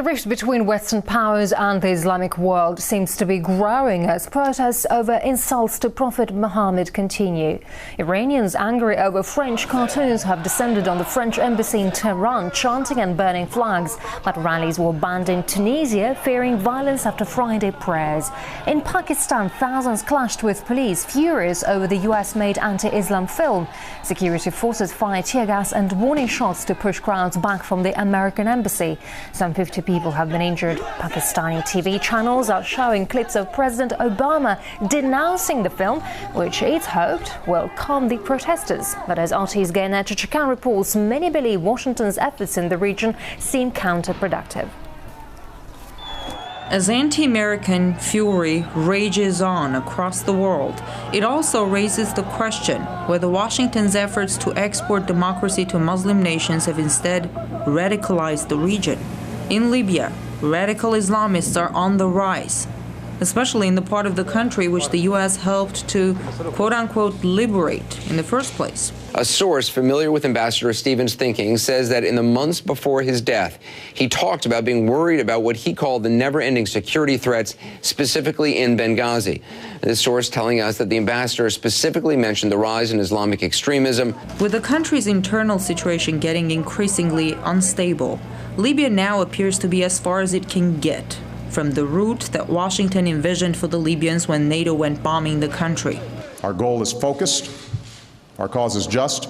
The rift between Western powers and the Islamic world seems to be growing as protests over insults to Prophet Muhammad continue. Iranians angry over French cartoons have descended on the French embassy in Tehran, chanting and burning flags. But rallies were banned in Tunisia, fearing violence after Friday prayers. In Pakistan, thousands clashed with police, furious over the US-made anti-Islam film. Security forces fired tear gas and warning shots to push crowds back from the American embassy. Some 50 people have been injured. Pakistani TV channels are showing clips of President Obama denouncing the film, which it's hoped will calm the protesters. But as RT's Gaina Chichikan reports, many believe Washington's efforts in the region seem counterproductive. As anti-American fury rages on across the world, it also raises the question whether Washington's efforts to export democracy to Muslim nations have instead radicalized the region. In Libya, radical Islamists are on the rise, especially in the part of the country which the U.S. helped to, quote-unquote, liberate in the first place. A source familiar with Ambassador Stevens' thinking says that in the months before his death, he talked about being worried about what he called the never-ending security threats, specifically in Benghazi. This source telling us that the ambassador specifically mentioned the rise in Islamic extremism. With the country's internal situation getting increasingly unstable, Libya now appears to be as far as it can get from the route that Washington envisioned for the Libyans when NATO went bombing the country. Our goal is focused, our cause is just,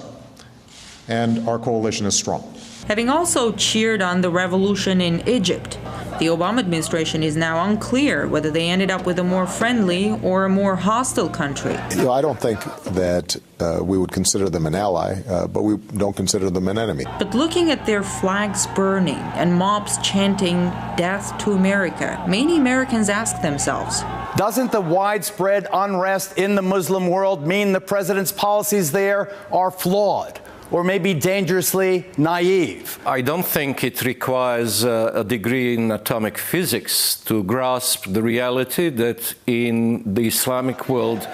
and our coalition is strong. Having also cheered on the revolution in Egypt, the Obama administration is now unclear whether they ended up with a more friendly or a more hostile country. I don't think that we would consider them an ally, but we don't consider them an enemy. But looking at their flags burning and mobs chanting "Death to America," many Americans ask themselves, doesn't the widespread unrest in the Muslim world mean the president's policies there are flawed or maybe dangerously naive? I don't think it requires a degree in atomic physics to grasp the reality that in the Islamic world,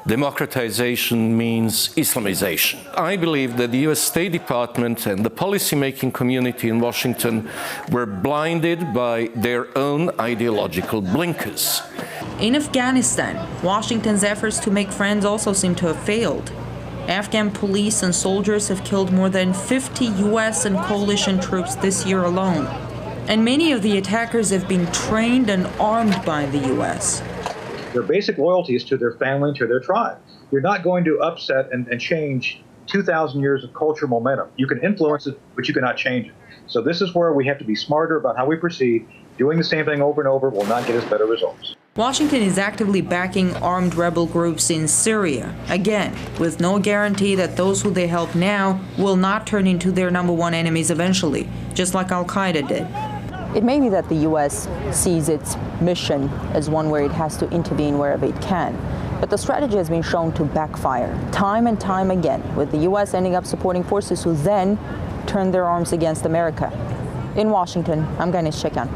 democratization means Islamization. I believe that the US State Department and the policymaking community in Washington were blinded by their own ideological blinkers. In Afghanistan, Washington's efforts to make friends also seem to have failed. Afghan police and soldiers have killed more than 50 US and coalition troops this year alone. And many of the attackers have been trained and armed by the US. Their basic loyalty is to their family and to their tribe. You're not going to upset and change 2,000 years of cultural momentum. You can influence it, but you cannot change it. So this is where we have to be smarter about how we proceed. Doing the same thing over and over will not get us better results. Washington is actively backing armed rebel groups in Syria, again, with no guarantee that those who they help now will not turn into their #1 enemies eventually, just like Al-Qaeda did. It may be that the U.S. sees its mission as one where it has to intervene wherever it can. But the strategy has been shown to backfire time and time again, with the U.S. ending up supporting forces who then turn their arms against America. In Washington, I'm Ganesh Chekan.